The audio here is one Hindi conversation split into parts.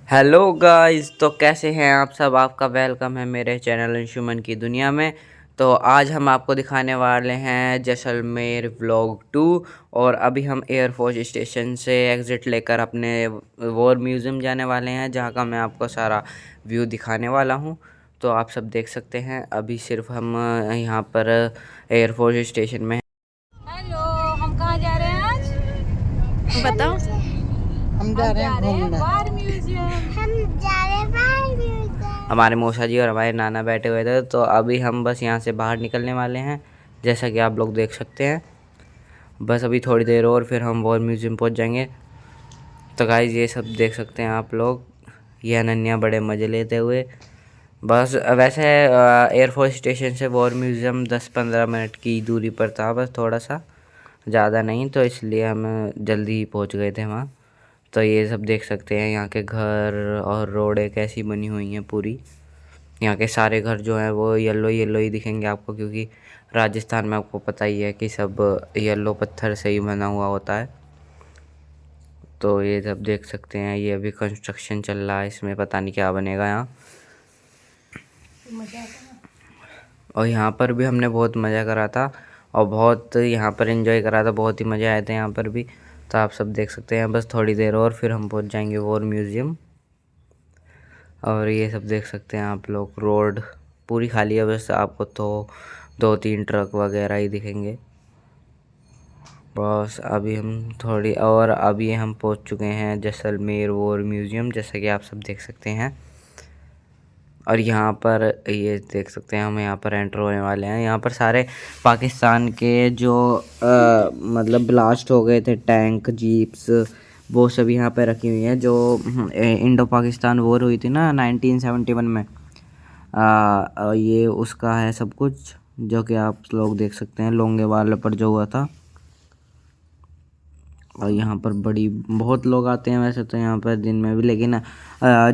हेलो गाइस, तो कैसे हैं आप सब। आपका वेलकम है मेरे चैनल अंशुमन की दुनिया में। तो आज हम आपको दिखाने वाले हैं जैसलमेर व्लॉग 2। और अभी हम एयरफोर्स स्टेशन से एग्ज़िट लेकर अपने वॉर म्यूज़ियम जाने वाले हैं, जहां का मैं आपको सारा व्यू दिखाने वाला हूं। तो आप सब देख सकते हैं, अभी सिर्फ हम यहाँ पर एयरफोर्स स्टेशन में। हेलो, हम कहाँ जा रहे हैं आज? बताओ। हम जा रहे हैं घूमने। वार म्यूजियम। हम जा रहे हैं वार म्यूजियम। हमारे मौसा जी और हमारे नाना बैठे हुए थे, तो अभी हम बस यहाँ से बाहर निकलने वाले हैं, जैसा कि आप लोग देख सकते हैं। बस अभी थोड़ी देर और फिर हम वॉर म्यूज़ियम पहुँच जाएंगे। तो गाइस, ये सब देख सकते हैं आप लोग, ये अनन्या बड़े मज़े लेते हुए। बस वैसे एयरफोर्स स्टेशन से वॉर म्यूज़ियम 10-15 मिनट की दूरी पर था, बस थोड़ा सा, ज़्यादा नहीं, तो इसलिए हम जल्दी ही पहुँच गए थे वहाँ। तो ये सब देख सकते हैं, यहाँ के घर और रोडें कैसी बनी हुई हैं पूरी। यहाँ के सारे घर जो हैं वो येलो येलो ही दिखेंगे आपको, क्योंकि राजस्थान में आपको पता ही है कि सब येलो पत्थर से ही बना हुआ होता है। तो ये सब देख सकते हैं, ये अभी कंस्ट्रक्शन चल रहा है, इसमें पता नहीं क्या बनेगा यहाँ। और यहाँ पर भी हमने बहुत मज़ा करा था और बहुत यहाँ पर एंजॉय करा था, बहुत ही मज़े आए थे यहाँ पर भी। तो आप सब देख सकते हैं, बस थोड़ी देर और फिर हम पहुँच जाएंगे वॉर म्यूज़ियम। और ये सब देख सकते हैं आप लोग, रोड पूरी खाली है, बस आपको तो 2-3 ट्रक वगैरह ही दिखेंगे। बस अभी हम थोड़ी और अभी हम पहुंच चुके हैं जैसलमेर वॉर म्यूज़ियम, जैसा कि आप सब देख सकते हैं। और यहाँ पर ये देख सकते हैं, हम यहाँ पर एंटर होने वाले हैं। यहाँ पर सारे पाकिस्तान के जो मतलब ब्लास्ट हो गए थे टैंक जीप्स, वो सब यहाँ पे रखी हुई हैं। जो इंडो पाकिस्तान वॉर हुई थी ना 1971 में, ये उसका है सब कुछ, जो कि आप लोग देख सकते हैं लोंगेवाला पर जो हुआ था। और यहाँ पर बड़ी बहुत लोग आते हैं वैसे तो यहाँ पर दिन में भी, लेकिन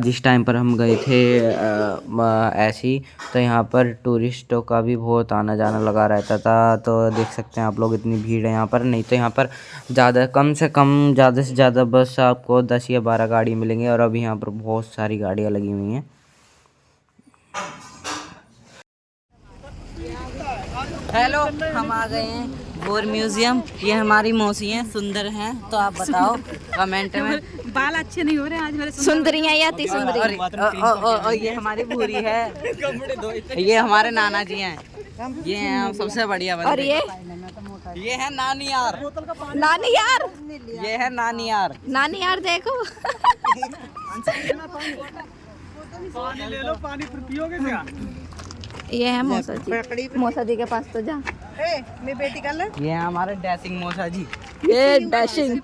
जिस टाइम पर हम गए थे ऐसे ही, तो यहाँ पर टूरिस्टों का भी बहुत आना जाना लगा रहता था। तो देख सकते हैं आप लोग, इतनी भीड़ है यहाँ पर। नहीं तो यहाँ पर कम से कम ज़्यादा से ज़्यादा बस आपको 10 या 12 गाड़ी मिलेंगी, और अभी यहाँ पर बहुत सारी गाड़ियाँ लगी हुई हैं। हेलो, हम आ गए हैं वॉर म्यूजियम। ये हमारी मौसी हैं, सुंदर हैं, तो आप बताओ कमेंट में। बाल अच्छे नहीं हो रहे आज मेरे। सुंदरियाँ या अति सुंदरी। और ये हमारी भूरी है, ये हमारे नाना जी हैं, ये हैं सबसे बढ़िया बंदे। और ये है नानी यार, नानी यार, ये है नानी यार। नानी यार देखो। पानी ले लो, पानी फिर पियोगे क्या? ये है मौसा जी, मौसा जी के पास तो जा। मेरी बेटी का ले। ये है हमारे डैशिंग मौसा जी। ये डैशिंग।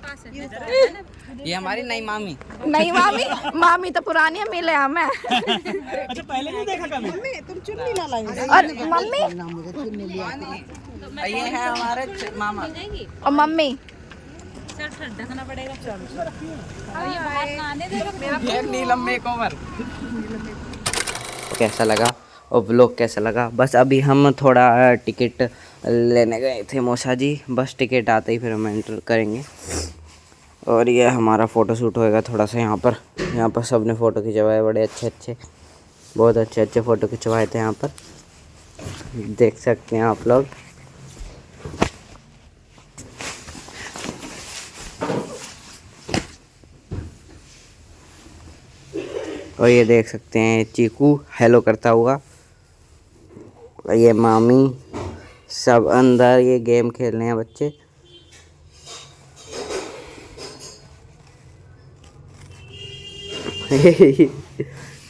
ये हमारी नई मामी। नहीं मामी, मामी तो पुरानी है, मिले हमें। अच्छा, पहले नहीं देखा कभी? तुम चुन्नी ला लाई। और मम्मी, ये है हमारे मामा और मम्मी। ढकना पड़ेगा। ये बाहर ना आने देगा। ये नीलम मेकओवर। कैसा लगा और व्लॉग कैसा लगा? बस अभी हम थोड़ा टिकट लेने गए थे मौसा जी, बस टिकट आते ही फिर हम एंटर करेंगे। और ये हमारा फ़ोटो शूट होएगा थोड़ा सा यहाँ पर सब ने फ़ोटो खिंचवाए, बड़े अच्छे बहुत अच्छे फ़ोटो खिंचवाए थे यहाँ पर, देख सकते हैं आप लोग। और ये देख सकते हैं चीकू हेलो करता हुआ, ये मामी, सब अंदर ये गेम खेल रहे हैं बच्चे।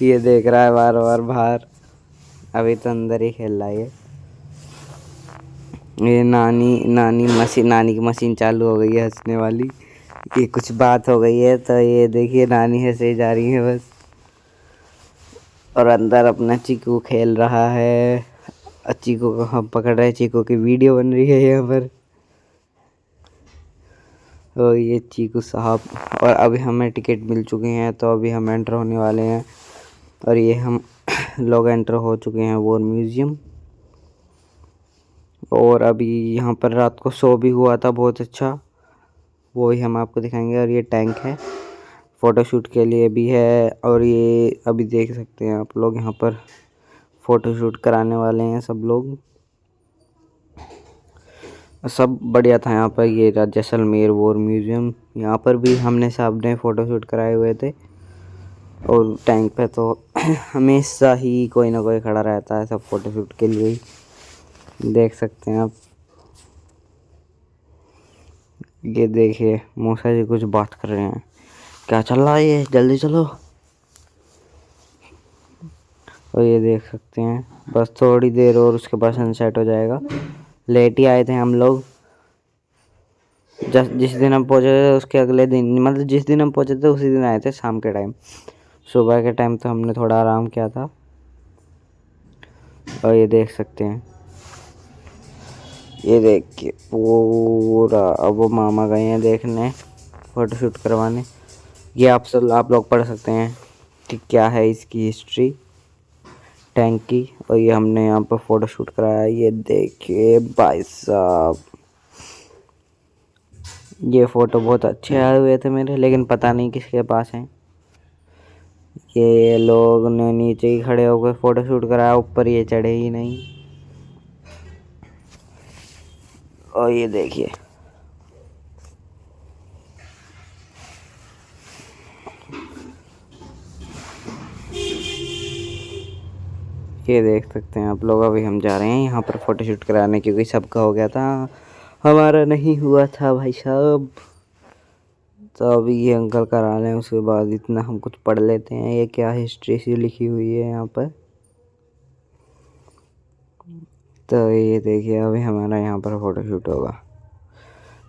ये देख रहा है बार बार बाहर, अभी तो अंदर ही खेल रहा है ये नानी की मशीन चालू हो गई है हंसने वाली। ये कुछ बात हो गई है, तो ये देखिए नानी हंसे जा रही है बस। और अंदर अपना चीकू खेल रहा है, चीकू को हम पकड़ रहे हैं, चीकू की वीडियो बन रही है यहाँ पर। और ये चीकू साहब, और अभी हमें टिकट मिल चुके हैं, तो अभी हम एंटर होने वाले हैं। और ये हम लोग एंटर हो चुके हैं वॉर म्यूज़ियम। और अभी यहाँ पर रात को शो भी हुआ था बहुत अच्छा, वो ही हम आपको दिखाएंगे। और ये टैंक है फ़ोटोशूट के लिए भी है। और ये अभी देख सकते हैं आप लोग, यहाँ पर फ़ोटोशूट कराने वाले हैं सब लोग। सब बढ़िया था यहाँ पर। ये जैसलमेर वॉर म्यूज़ियम, यहाँ पर भी हमने सब ने फ़ोटोशूट कराए हुए थे। और टैंक पे तो हमेशा ही कोई ना कोई खड़ा रहता है सब फ़ोटोशूट के लिए ही। देख सकते हैं आप। ये देखिए मूसा जी कुछ बात कर रहे हैं। क्या चल रहा है ये, जल्दी चलो। और ये देख सकते हैं, बस थोड़ी देर और उसके बाद सनसेट हो जाएगा। लेट ही आए थे हम लोग। जिस दिन हम पहुँचे थे उसके अगले दिन, मतलब जिस दिन हम पहुँचे थे उसी दिन आए थे शाम के टाइम। सुबह के टाइम तो हमने थोड़ा आराम किया था। और ये देख सकते हैं, ये देखिए पूरा। अब वो मामा गए हैं देखने, फ़ोटोशूट करवाने। ये आप लोग पढ़ सकते हैं कि क्या है इसकी हिस्ट्री टैंक की। और ये हमने यहाँ पर फ़ोटोशूट कराया। ये देखिए भाई साहब, ये फ़ोटो बहुत अच्छे आए हुए थे मेरे, लेकिन पता नहीं किसके पास हैं। ये लोग ने नीचे ही खड़े होकर फ़ोटोशूट कराया, ऊपर ये चढ़े ही नहीं। और ये देखिए, ये देख सकते हैं आप लोग। अभी हम जा रहे हैं यहाँ पर फ़ोटोशूट कराने, क्योंकि सबका हो गया था, हमारा नहीं हुआ था भाई साहब। तो अभी ये अंकल करा लें, उसके बाद इतना हम कुछ पढ़ लेते हैं। ये क्या हिस्ट्री सी लिखी हुई है यहाँ पर। तो ये देखिए, अभी हमारा यहाँ पर फ़ोटोशूट होगा।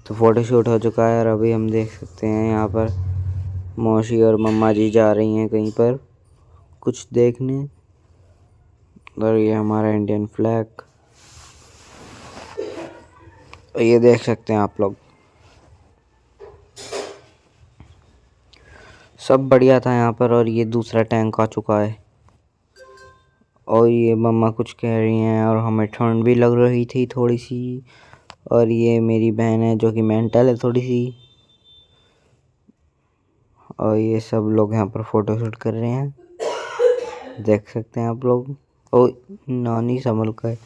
तो फ़ोटोशूट हो चुका है और अभी हम देख सकते हैं यहाँ पर मौसी और मम्मा जी जा रही हैं कहीं पर कुछ देखने। और ये हमारा इंडियन फ्लैग, ये देख सकते हैं आप लोग। सब बढ़िया था यहाँ पर। और ये दूसरा टैंक आ चुका है। और ये मम्मा कुछ कह रही हैं, और हमें ठंड भी लग रही थी थोड़ी सी। और ये मेरी बहन है जो कि मेंटल है थोड़ी सी। और ये सब लोग यहाँ पर फ़ोटोशूट कर रहे हैं, देख सकते हैं आप लोग। ओ नानी संभल कर,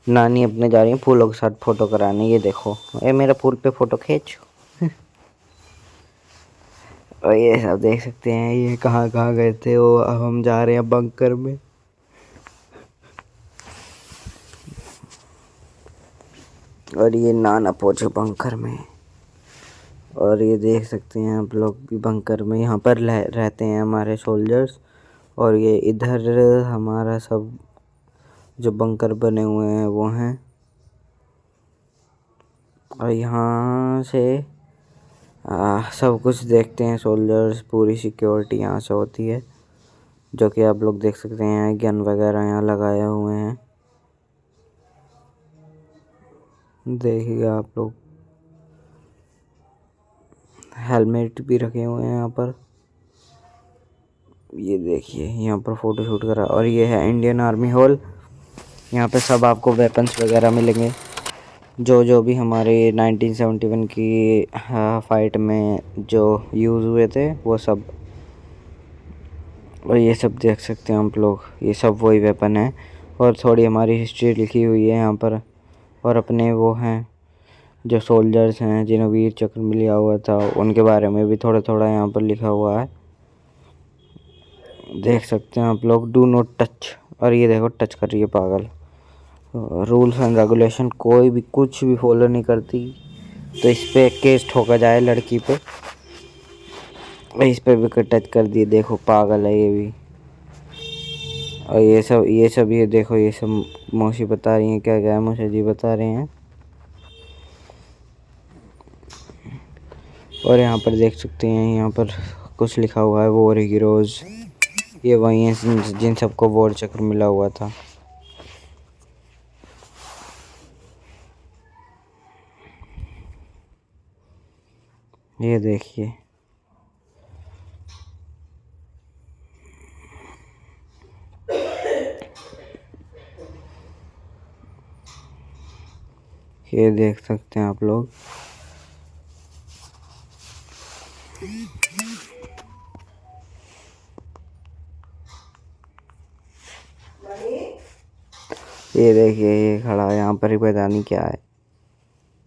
नानी अपने जा रही है फूलों के साथ फ़ोटो कराने। ये देखो, ये मेरा फूल पे फ़ोटो खींच। और ये सब देख सकते हैं, ये कहाँ कहाँ गए थे वो। अब हम जा रहे हैं बंकर में। और ये नाना पहुँचे बंकर में। और ये देख सकते हैं आप लोग भी बंकर में यहाँ पर रहते हैं हमारे सोल्जर्स। और ये इधर हमारा सब जो बंकर बने हुए हैं वो हैं। और यहाँ से सब कुछ देखते हैं सोल्जर्स। पूरी सिक्योरिटी यहाँ से होती है, जो कि आप लोग देख सकते हैं। गन वगैरह यहाँ लगाए हुए हैं, देखिए आप लोग। हेलमेट भी रखे हुए हैं यहाँ पर। ये देखिए, यहाँ पर फ़ोटोशूट करा। और ये है इंडियन आर्मी हॉल। यहाँ पे सब आपको वेपन्स वगैरह मिलेंगे, जो भी हमारे 1971 की फ़ाइट में जो यूज़ हुए थे वो सब। और ये सब देख सकते हैं आप लोग, ये सब वही वेपन है। और थोड़ी हमारी हिस्ट्री लिखी हुई है यहाँ पर। और अपने वो हैं जो सोल्जर्स हैं जिन्हें वीर चक्र मिला हुआ था, उनके बारे में भी थोड़ा थोड़ा यहाँ पर लिखा हुआ है, देख सकते हैं आप लोग। Do not touch. और ये देखो, टच कर रही है पागल। रूल्स एंड रेगुलेशन कोई भी कुछ भी फॉलो नहीं करती, तो इस पर केस ठोका जाए लड़की पे। इस पर भी टच कर दिए, देखो पागल है ये भी। और ये सब ये देखो, ये सब मौसी बता रही हैं क्या क्या है, मौसी जी बता रहे हैं। और यहाँ पर देख सकते हैं, यहाँ पर कुछ लिखा हुआ है, वॉर हीरोज़। ये वही हैं जिन सबको वॉर चक्र मिला हुआ था। ये देखिए, ये देख सकते हैं आप लोग। ये देखिए ये खड़ा है यहाँ पर, ही पता नहीं क्या है।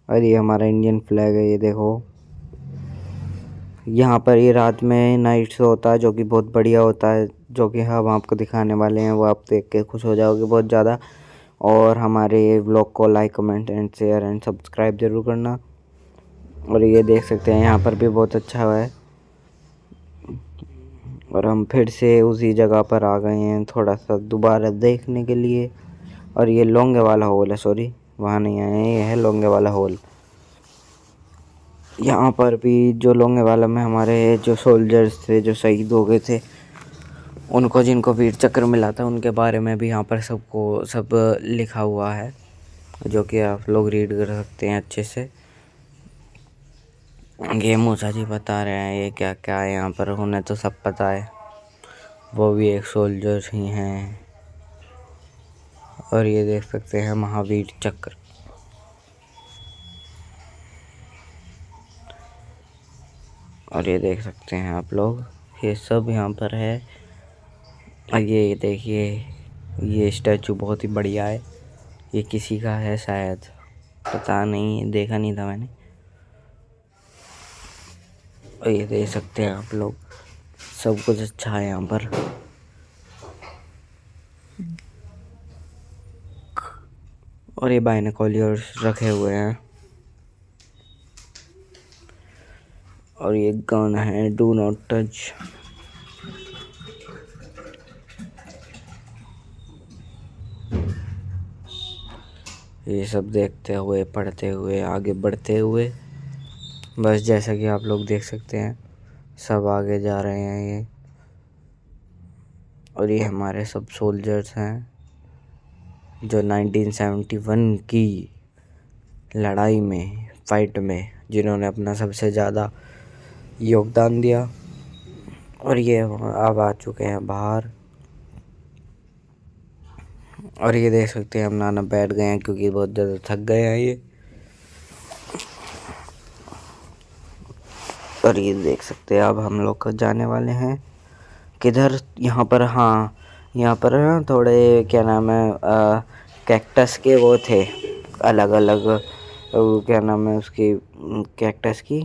और ये हमारा इंडियन फ्लैग है, ये देखो। यहाँ पर ये रात में नाइट शो होता है जो कि बहुत बढ़िया होता है, जो कि हम आपको दिखाने वाले हैं। वो आप देख के खुश हो जाओगे बहुत ज़्यादा। और हमारे व्लॉग को like comment and share and subscribe ज़रूर करना। और ये देख सकते हैं यहाँ पर भी बहुत अच्छा है। और हम फिर से उसी जगह पर आ गए हैं थोड़ा सा दोबारा देखने के लिए। और ये लोंगे वाला हॉल है, सॉरी वहाँ नहीं आए हैं, ये है लोंगे वाला हॉल। यहाँ पर भी जो लोंगे वाला में हमारे जो सोल्जर्स थे जो शहीद हो गए थे, उनको जिनको वीर चक्र मिला था, उनके बारे में भी यहाँ पर सब लिखा हुआ है, जो कि आप लोग रीड कर सकते हैं अच्छे से। ये मूसा जी बता रहे हैं ये क्या क्या है यहाँ पर, उन्हें तो सब पता है, वो भी एक सोल्जर ही हैं। और ये देख सकते हैं महावीर चक्र। और ये देख सकते हैं आप लोग, ये सब यहाँ पर है। और ये देखिए ये स्टैचू बहुत ही बढ़िया है, ये किसी का है शायद, पता नहीं, देखा नहीं था मैंने। और ये देख सकते हैं आप लोग, सब कुछ अच्छा है यहाँ पर। और ये बाइनोकुलर्स रखे हुए हैं। और ये गन है, डू नॉट टच। ये सब देखते हुए, पढ़ते हुए, आगे बढ़ते हुए, बस जैसा कि आप लोग देख सकते हैं सब आगे जा रहे हैं ये। और ये हमारे सब सोल्जर्स हैं जो 1971 की लड़ाई में, फाइट में, जिन्होंने अपना सबसे ज़्यादा योगदान दिया। और ये अब आ चुके हैं बाहर। और ये देख सकते हैं हम नाना बैठ गए हैं क्योंकि बहुत ज़्यादा थक गए हैं ये। और ये देख सकते हैं अब हम लोग जाने वाले हैं किधर, यहाँ पर, हाँ यहाँ पर ना थोड़े क्या नाम है कैक्टस के वो थे, अलग अलग क्या नाम है उसकी, कैक्टस की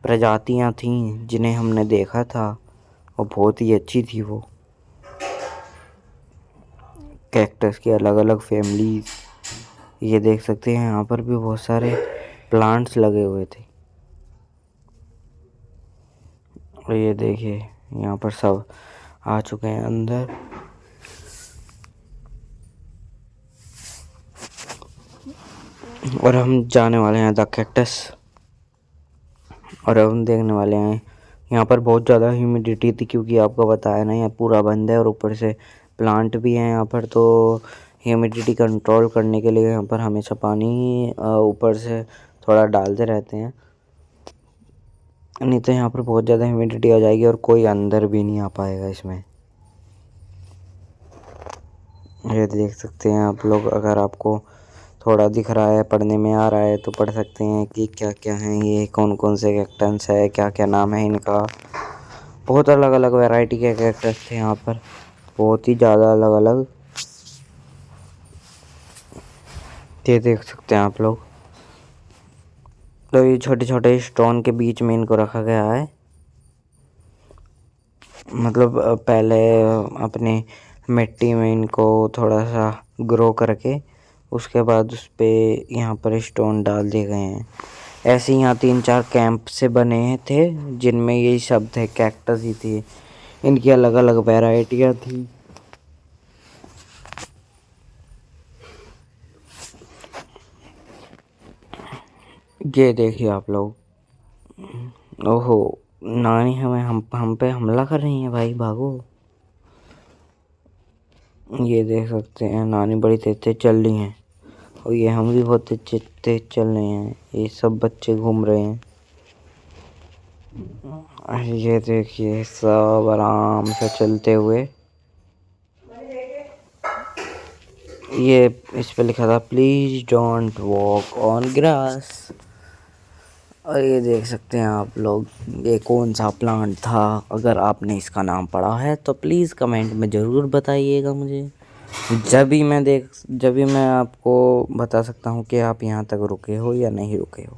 प्रजातियाँ थीं जिन्हें हमने देखा था, और बहुत ही अच्छी थी वो कैक्टस की अलग अलग फैमिलीज। ये देख सकते हैं यहाँ पर भी बहुत सारे प्लांट्स लगे हुए थे। और ये देखिए यहाँ पर सब आ चुके हैं अंदर। और हम जाने वाले हैं द कैक्टस। और अब हम देखने वाले हैं, यहाँ पर बहुत ज़्यादा ह्यूमिडिटी थी क्योंकि आपको बताया ना यहाँ पूरा बंद है, और ऊपर से प्लांट भी हैं यहाँ पर, तो ह्यूमिडिटी कंट्रोल करने के लिए यहाँ पर हमेशा पानी ऊपर से थोड़ा डालते रहते हैं, नहीं तो यहाँ पर बहुत ज़्यादा ह्यूमिडिटी आ जाएगी और कोई अंदर भी नहीं आ पाएगा इसमें। ये देख सकते हैं आप लोग, अगर आपको थोड़ा दिख रहा है, पढ़ने में आ रहा है तो पढ़ सकते हैं कि क्या क्या है ये, कौन कौन से कैक्टस है, क्या क्या नाम है इनका। बहुत अलग अलग वैरायटी के कैक्टस थे यहाँ पर, बहुत ही ज़्यादा अलग अलग। ये देख सकते हैं आप लोग, तो ये छोटे छोटे स्टोन के बीच में इनको रखा गया है, मतलब पहले अपने मिट्टी में इनको थोड़ा सा ग्रो करके उसके बाद उस पर यहाँ पर स्टोन डाल दिए गए हैं। ऐसे यहाँ 3-4 कैंप से बने थे जिनमें यही सब थे, कैक्टस ही थी, इनकी अलग अलग वैरायटियाँ थी। ये देखिए आप लोग, ओहो नानी हमें हम पे हमला कर रही है भाई, भागो। ये देख सकते हैं नानी बड़ी तेज तेज चल रही हैं, और ये हम भी बहुत तेज तेज चल रहे हैं, ये सब बच्चे घूम रहे हैं। ये देखिए सब आराम से चलते हुए, ये इस पे लिखा था please don't walk on grass. और ये देख सकते हैं आप लोग, ये कौन सा प्लांट था, अगर आपने इसका नाम पढ़ा है तो प्लीज़ कमेंट में ज़रूर बताइएगा मुझे। जब भी मैं आपको बता सकता हूँ कि आप यहाँ तक रुके हो या नहीं रुके हो,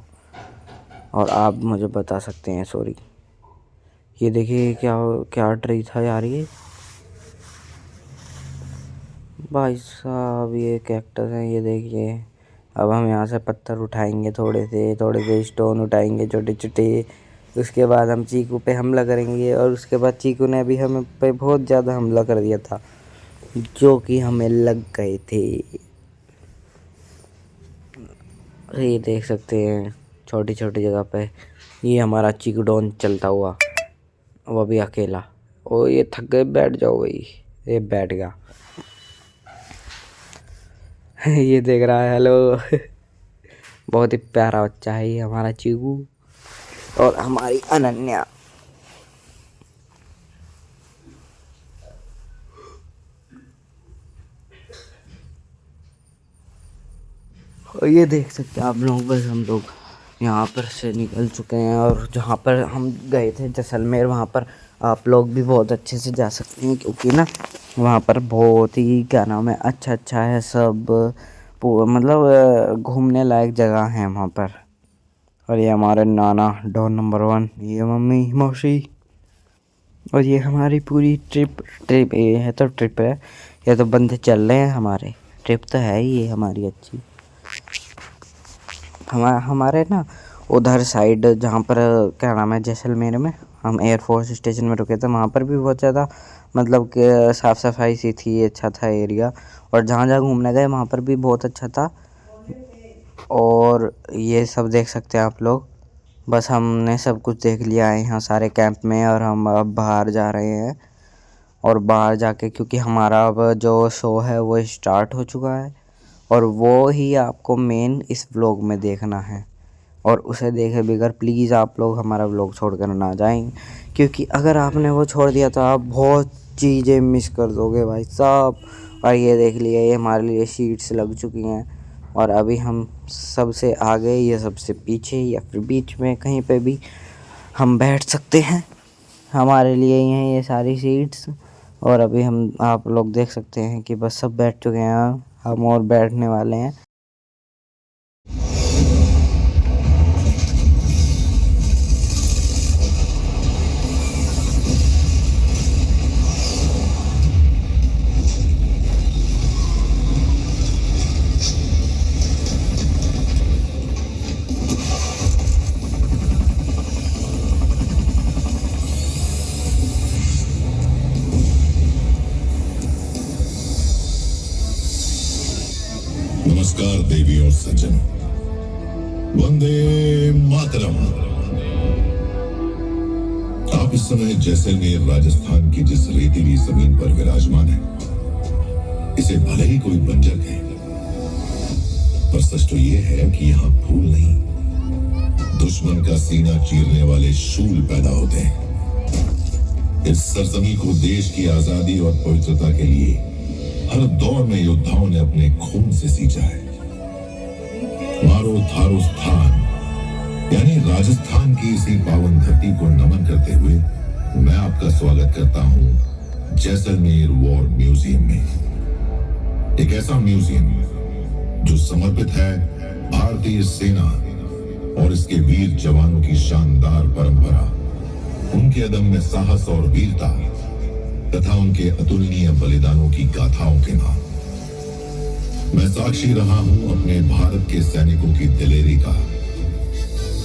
और आप मुझे बता सकते हैं। सॉरी, ये देखिए क्या क्या ट्री था यार ये, भाई साहब ये कैक्टस है, ये देखिए। अब हम यहाँ से पत्थर उठाएंगे, थोड़े से स्टोन उठाएंगे छोटे छोटे। उसके बाद हम चीकू पे हमला करेंगे, और उसके बाद चीकू ने भी हमें पे बहुत ज़्यादा हमला कर दिया था, जो कि हमें लग गए थे। ये देख सकते हैं छोटी छोटी जगह पे ये हमारा चीकू डॉन चलता हुआ, वो भी अकेला। ओ ये थक गए, बैठ जाओ भाई। ये बैठ गया। ये देख रहा है, हेलो। बहुत ही प्यारा बच्चा है ये हमारा चीकू, और हमारी अनन्या। और ये देख सकते हैं आप लोग, बस हम लोग यहाँ पर से निकल चुके हैं, और जहाँ पर हम गए थे जैसलमेर, वहाँ पर आप लोग भी बहुत अच्छे से जा सकते हैं, क्योंकि ना वहाँ पर बहुत ही क्या नाम है, अच्छा है सब, मतलब घूमने लायक जगह है वहाँ पर। और ये हमारे नाना डॉन नंबर 1, ये मम्मी मौसी, और ये हमारी पूरी ट्रिप ये है तो ट्रिप है, ये तो बंदे चल रहे हैं हमारे। ट्रिप तो है ही ये हमारी अच्छी। हमारे ना उधर साइड जहाँ पर क्या नाम है जैसलमेर में, हम एयरफोर्स स्टेशन में रुके थे, वहाँ पर भी बहुत ज़्यादा मतलब कि साफ़ सफाई सी थी, अच्छा था एरिया। और जहाँ जहाँ घूमने गए वहाँ पर भी बहुत अच्छा था। और ये सब देख सकते हैं आप लोग। बस हमने सब कुछ देख लिया है यहाँ सारे कैंप में, और हम अब बाहर जा रहे हैं। और बाहर जाके क्योंकि हमारा अब जो शो है वो स्टार्ट हो चुका है, और वो ही आपको मेन इस व्लॉग में देखना है। और उसे देखे बगैर प्लीज़ आप लोग हमारा व्लॉग छोड़कर ना जाएं, क्योंकि अगर आपने वो छोड़ दिया तो आप बहुत चीज़ें मिस कर दोगे भाई साहब। और ये देख लिया, ये हमारे लिए सीट्स लग चुकी हैं, और अभी हम सबसे आगे या सबसे पीछे या फिर बीच में कहीं पे भी हम बैठ सकते हैं। हमारे लिए ही हैं ये सारी सीट्स। और अभी हम आप लोग देख सकते हैं कि बस सब बैठ चुके हैं, हम और बैठने वाले हैं। नमस्कार देवी और सज्जनों, वंदे मातरम। आप इस समय जैसलमेर राजस्थान की जिस रेतीली जमीन पर विराजमान है, इसे भले ही कोई बंजर कहे, पर सच तो यह है कि यहाँ फूल नहीं, दुश्मन का सीना चीरने वाले शूल पैदा होते हैं। इस सरजमी को देश की आजादी और पवित्रता के लिए हर दौर में योद्धाओं ने अपने खून से सींचा है। मारो थारो स्थान यानी राजस्थान की इसी पावन धरती को नमन करते हुए मैं आपका स्वागत करता हूं जैसलमेर वॉर म्यूजियम में। एक ऐसा म्यूजियम जो समर्पित है भारतीय सेना और इसके वीर जवानों की शानदार परंपरा, उनके अदम्य साहस और वीरता तथा उनके अतुलनीय बलिदानों की गाथाओं के नाम। मैं साक्षी रहा हूं अपने भारत के सैनिकों की दिलेरी का।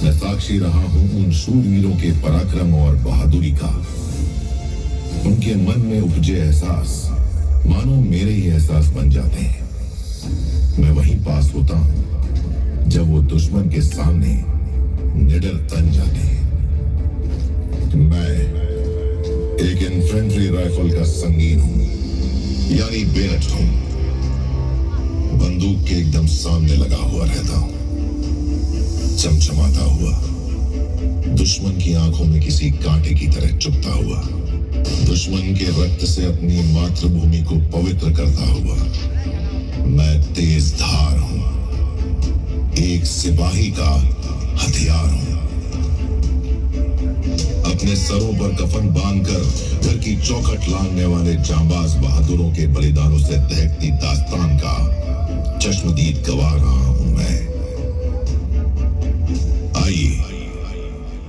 मैं साक्षी रहा हूं उन शूरवीरों के पराक्रम और बहादुरी का। उनके मन में उपजे एहसास मानो मेरे ही एहसास बन जाते हैं। मैं वहीं पास होता हूं जब वो दुश्मन के सामने निडर तन जाते हैं। मैं एक इन्फेंट्री राइफल का संगीन हूं, यानी बेनट हूं। बंदूक के एकदम सामने लगा हुआ रहता हूं, चमचमाता हुआ, दुश्मन की आंखों में किसी कांटे की तरह चुभता हुआ, दुश्मन के रक्त से अपनी मातृभूमि को पवित्र करता हुआ। मैं तेज धार हूं, एक सिपाही का हथियार हूं। अपने सरों पर कफन बांधकर घर की चौखट लांघने वाले जांबाज बहादुरों के बलिदानों से दहकती दास्तान का चश्मदीद गवाह रहा हूं मैं। आइए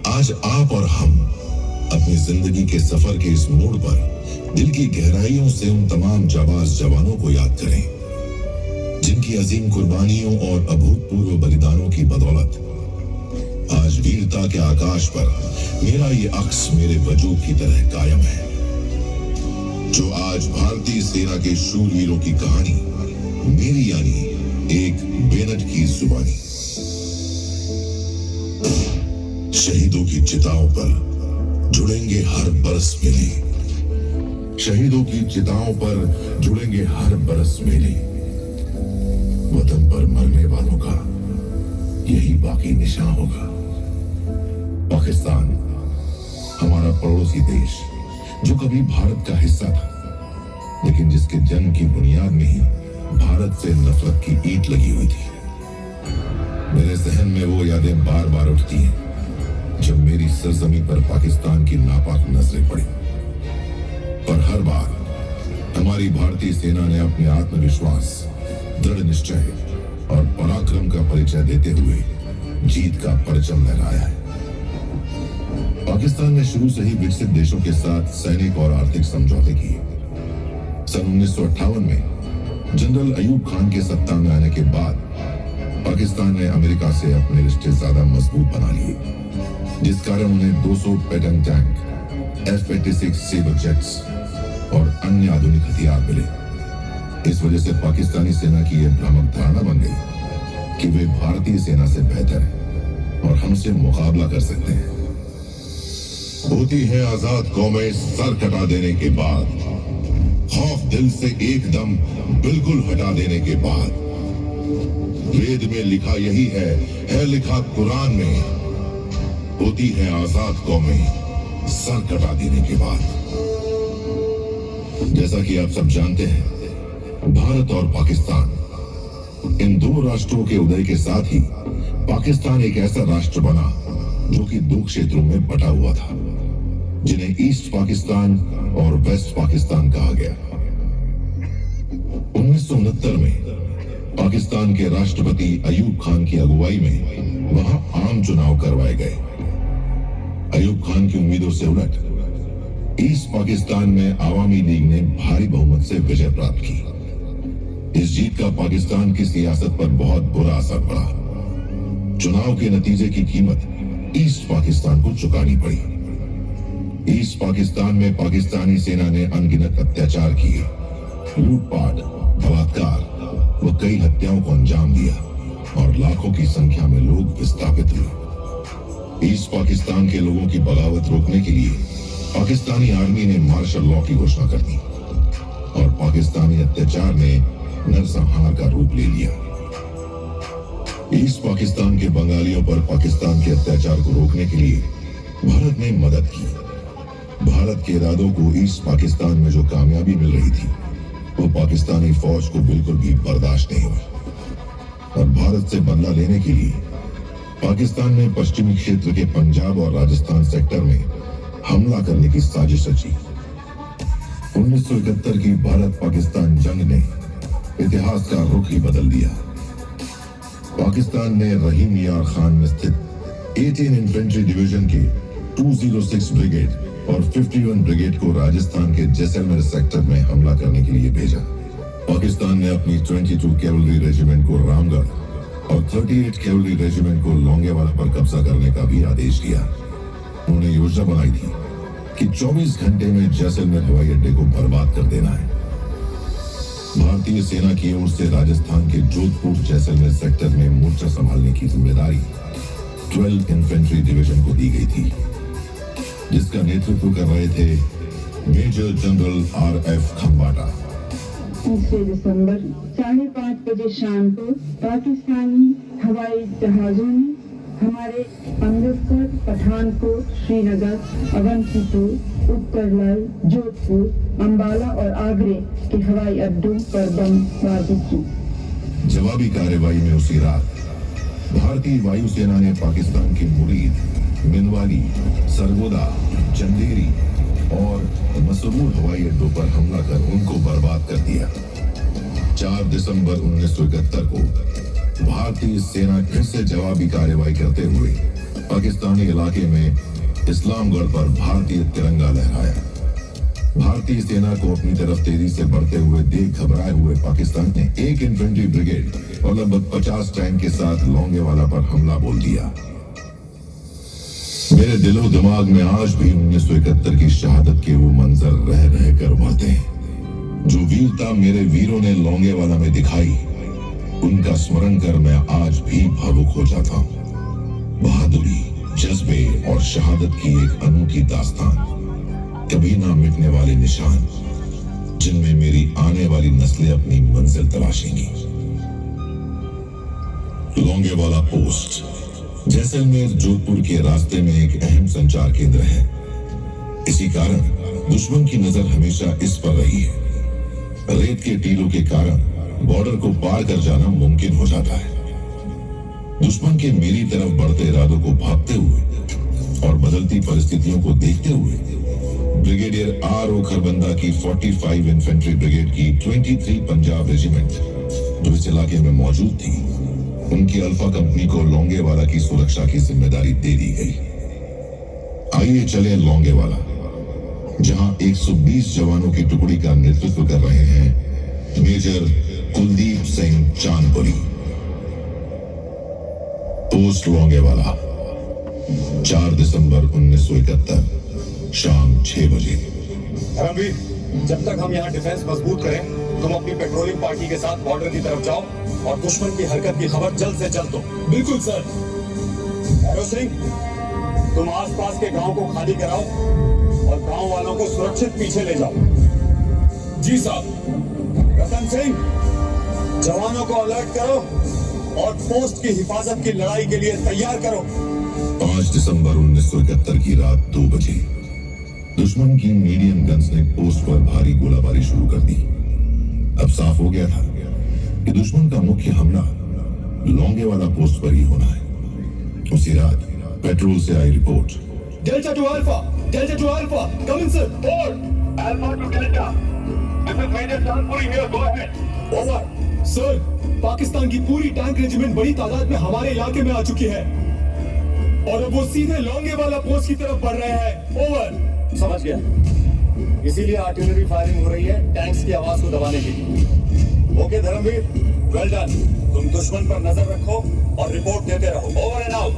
आज आप और हम अपनी जिंदगी के सफर के इस मोड़ पर दिल की गहराइयों से उन तमाम जाबाज जवानों को याद करें जिनकी अजीम कुर्बानियों और अभूतपूर्व बलिदानों की बदौलत आज वीरता के आकाश पर मेरा ये अक्स मेरे वजूद की तरह कायम है। जो आज भारतीय सेना के शूरवीरों की कहानी मेरी यानी एक बेनट की जुबानी। शहीदों की चिताओं पर जुड़ेंगे हर बरस मेले, शहीदों की चिताओं पर जुड़ेंगे हर बरस मेले। वतन पर मरने वालों का यही बाकी निशान होगा। पाकिस्तान हमारा पड़ोसी देश जो कभी भारत का हिस्सा था, लेकिन जिसके जन्म की बुनियाद में ही भारत से नफरत की ईंट लगी हुई थी। मेरे जहन में वो यादें बार बार उठती हैं जब मेरी सरजमी पर पाकिस्तान की नापाक नजरें पड़ी। पर हर बार हमारी भारतीय सेना ने अपने आत्मविश्वास, दृढ़ निश्चय और पराक्रम का परिचय देते हुए जीत का परचम लहराया है। पाकिस्तान ने शुरू से ही विकसित देशों के साथ सैनिक और आर्थिक समझौते किए। सन 1958 में जनरल अयूब खान के सत्ता में आने के बाद पाकिस्तान ने अमेरिका से अपने रिश्ते ज्यादा मजबूत बना लिए, जिस कारण उन्हें 200 Patton tank, F-86 sabre jets और अन्य आधुनिक हथियार मिले। इस वजह से पाकिस्तानी सेना की यह भ्रामक धारणा बन गई कि वे भारतीय सेना से बेहतर हैं और हमसे मुकाबला कर सकते हैं। होती है आजाद कौमें सर कटा देने के बाद, खौफ दिल से एकदम बिल्कुल हटा देने के बाद। वेद में लिखा यही है लिखा कुरान में, होती है आजाद कौमें सर कटा देने के बाद। जैसा कि आप सब जानते हैं, भारत और पाकिस्तान, इन दो राष्ट्रों के उदय के साथ ही पाकिस्तान एक ऐसा राष्ट्र बना जो कि दो क्षेत्रों में बटा हुआ था, जिन्हें ईस्ट पाकिस्तान और वेस्ट पाकिस्तान कहा गया। 1969 में पाकिस्तान के राष्ट्रपति अयूब खान की अगुवाई में वहां आम चुनाव करवाए गए। अयूब खान की उम्मीदों से उलट ईस्ट पाकिस्तान में आवामी लीग ने भारी बहुमत से विजय प्राप्त की। इस जीत का पाकिस्तान की सियासत पर बहुत बुरा असर पड़ा। चुनाव के नतीजे की कीमत ईस्ट पाकिस्तान को चुकानी पड़ी। ईस्ट पाकिस्तान में पाकिस्तानी सेना ने अनगिनत अत्याचार किए, लूटपाट, बलात्कार व कई हत्याओं को अंजाम दिया और लाखों की संख्या में लोग विस्थापित हुए। ईस्ट पाकिस्तान के लोगों की बगावत रोकने के लिए पाकिस्तानी आर्मी ने मार्शल लॉ की घोषणा कर दी और पाकिस्तानी अत्याचार ने नरसंहार का रूप ले लिया। ईस्ट पाकिस्तान के बंगालियों पर पाकिस्तान के अत्याचार को रोकने के लिए भारत ने मदद की। भारत के इरादों को ईस्ट पाकिस्तान में जो कामयाबी मिल रही थी, वो पाकिस्तानी फौज को बिल्कुल भी बर्दाश्त नहीं हुई और भारत से बदला लेने के लिए पाकिस्तान ने पश्चिमी क्षेत्र के पंजाब और राजस्थान सेक्टर में हमला करने की साजिश रची। 1971 की भारत पाकिस्तान जंग ने इतिहास का रुख ही बदल दिया। पाकिस्तान ने रहीम यार खान में स्थित 18 इन्फेंट्री डिवीजन के 206 ब्रिगेड और 51 ब्रिगेड को राजस्थान के जैसलमेर सेक्टर में हमला करने के लिए भेजा। पाकिस्तान ने अपनी 22 कैवलरी रेजिमेंट को रामगढ़ और 38 कैवलरी रेजिमेंट को लोंगेवाला पर कब्जा करने का भी आदेश दिया। उन्होंने योजना बनाई थी कि 24 घंटे में जैसलमेर हवाई अड्डे को बर्बाद कर देना है। भारतीय सेना की ओर से राजस्थान के जोधपुर जैसलमेर सेक्टर में मोर्चा संभालने की जिम्मेदारी 12 इन्फेंट्री डिवीजन को दी गई थी, जिसका नेतृत्व कर रहे थे मेजर जनरल RF खंबाटा। 3 दिसंबर 5:30 बजे शाम को पाकिस्तानी हवाई जहाजों ने हमारे अमृतसर, पठानकोट, श्रीनगर, अवंतीपुर, उत्तरलाई, जोधपुर, अंबाला और आगरे के हवाई अड्डों पर बमबारी की। जवाबी कार्रवाई में उसी रात भारतीय वायुसेना ने पाकिस्तान की मुरीद, मिनवाली, सरगोदा, चंदेरी और मसरूर हवाई अड्डों पर हमला कर उनको बर्बाद कर दिया। 4 दिसंबर 1971 को भारतीय सेना फिर से जवाबी कार्रवाई करते हुए पाकिस्तानी इलाके में इस्लामगढ़ पर भारतीय तिरंगा लहराया। भारतीय सेना को अपनी तरफ तेजी से बढ़ते हुए देख घबराए हुए पाकिस्तान ने 1 इन्फेंट्री ब्रिगेड और लगभग 50 टैंक के साथ लोंगेवाला पर हमला बोल दिया। मेरे दिलो दिमाग में आज भी 1971 की शहादत के वो मंजर रह रह कर उभरते हैं। जो वीरता मेरे वीरों ने लोंगेवाला में दिखाई, उनका स्मरण कर मैं आज भी भावुक हो जाता हूँ। बहादुरी, जज्बे और शहादत की एक अनोखी दास्तान, कभी ना मिटने वाले निशान, जिनमें मेरी आने वाली नस्लें अपनी मंजिल तलाशेंगी। लोंगेवाला पोस्ट जैसलमेर जोधपुर के रास्ते में एक अहम संचार केंद्र है। इसी कारण दुश्मन की नजर हमेशा इस पर रही है। रेत के टीलों के कारण बॉर्डर को पार कर जाना मुमकिन हो जाता है। दुश्मन के मेरी तरफ बढ़ते इरादों को भांपते हुए और बदलती परिस्थितियों को देखते हुए ब्रिगेडियर R.O. खरबंदा की 45 इन्फेंट्री ब्रिगेड की 23 पंजाब रेजिमेंट जो इस इलाके में मौजूद थी, उनकी अल्फा कंपनी को लोंगेवाला की सुरक्षा की जिम्मेदारी दे दी गई। आइए चले लोंगेवाला, जहां 120 जवानों की टुकड़ी का नेतृत्व कर रहे हैं मेजर कुलदीप सिंह चांदपुरी। पोस्ट लोंगेवाला 4 दिसंबर 1971 शाम 6 बजे। धर्मवीर, जब तक हम यहाँ डिफेंस मजबूत करें, तुम अपनी पेट्रोलिंग पार्टी के साथ बॉर्डर की तरफ जाओ और दुश्मन की हरकत की खबर जल्द से जल्द दो। बिल्कुल सर। भैरव सिंह, तुम आसपास के गांव को खाली कराओ और गांव वालों को सुरक्षित पीछे ले जाओ। जी साहब। रतन सिंह, जवानों को अलर्ट करो और पोस्ट की हिफाजत की लड़ाई के लिए तैयार करो। 5 दिसंबर 1971 की रात 2 बजे दुश्मन की मीडियम गन्स ने पोस्ट पर भारी गोलाबारी शुरू कर दी। अब साफ हो गया था कि दुश्मन का मुख्य हमला लोंगेवाला पोस्ट पर ही होना है। उसी रात पेट्रोल से आई report. Delta to alpha, come in sir. Alpha to Delta. This is Major Chandpuri here. Go ahead. Over. Sir, Pakistan की पूरी टैंक रेजिमेंट बड़ी तादाद में हमारे इलाके में आ चुकी है और अब वो सीधे लोंगेवाला पोस्ट की तरफ बढ़ रहे हैं। ओवर। समझ गया। इसीलिए आर्टिलरी फायरिंग हो रही है टैंक्स की आवाज को दबाने के लिए। Okay Dharamvir, well done. तुम दुश्मन पर नजर रखो और रिपोर्ट देते रहो। Over and out.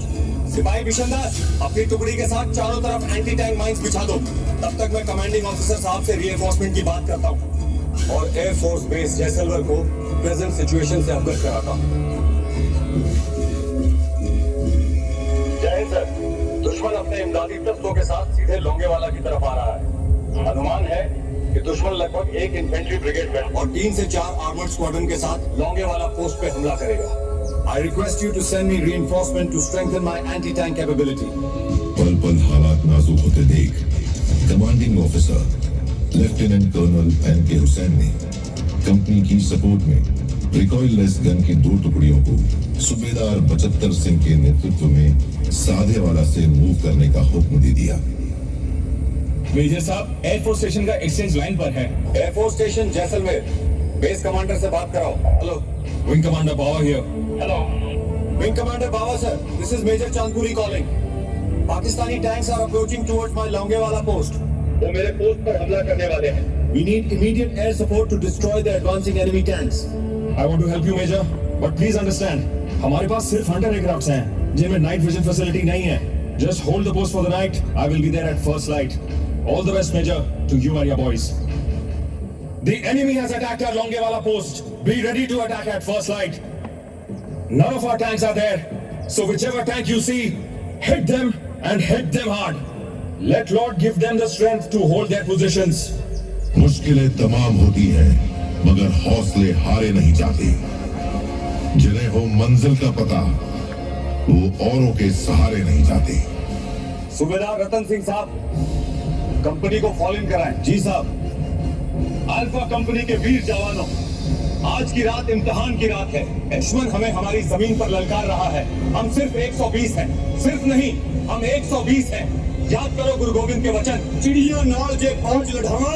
सिपाही बिशनदास, अपनी टुकड़ी के साथ चारों तरफ एंटी टैंक माइंस बिछा दो। तब तक मैं कमांडिंग ऑफिसर साहब से रीइंफोर्समेंट की बात करता हूँ और एयरफोर्स बेस जैसलमेर को प्रेजेंट सिचुएशन से अवगत कराता हूँ। जय हिंद सर। दुश्मन अपने इमदादी दस्तों के साथ सीधे लोंगेवाला की तरफ आ रहा है। अनुमान है कि दुश्मन लगभग 1 इन्फेंट्री ब्रिगेड और 3 से 4 आर्मर्ड स्क्वाड्रन के साथ लोंगेवाला पोस्ट पे हमला करेगा। I request you to send me reinforcement to strengthen my anti-tank capability. पल पल हालात नाजुक होते देख commanding officer lieutenant colonel N.K. Hussain ने कंपनी की सपोर्ट में रिकॉइललेस गन की 2 टुकड़ियों को सूबेदार 75 सिंह के नेतृत्व में साधेवाला से मूव करने का हुक्म दे दिया। मेजर साहब, एयरफोर्स स्टेशन का एक्सचेंज लाइन पर है। Air force station Jaisalmer, base commander से बात कराओ। Hello, wing commander Bawar here. Hello, wing commander Bawa sir, this is major Chandpuri calling. Pakistani tanks are approaching towards my Longewala post. वो मेरे पोस्ट पर हमला करने वाले हैं। We need immediate air support to destroy the advancing enemy tanks. I want to help you, Major, but please understand, हमारे पास सिर्फ हंटर एयरक्राफ्ट्स हैं, जिनमें नाइट विजन फैसिलिटी नहीं है। Just hold the post for the night. I will be there at first light. All the best, Major, to you and your boys. The enemy has attacked our Longewala post. Be ready to attack at first light. None of our tanks are there, so whichever tank you see, hit them and hit them hard. Let Lord give them the strength to hold their positions. मुश्किलें तमाम होती हैं, मगर हौसले हारे नहीं जाते। जिन्हें हो मंजिल का पता, वो औरों के सहारे नहीं जाते। सूबेदार रतन सिंह साहब, कंपनी को फॉलो इन कराएं। जी साहब। अल्फा कंपनी के वीर जवानों, आज की रात इम्तिहान की रात है। दुश्मन हमें हमारी जमीन पर ललकार रहा है। हम सिर्फ 120 हैं, सिर्फ नहीं, हम 120 हैं। याद करो गुरु गोविंद के वचन, चिड़िया नाल जे फौज लढ़ावा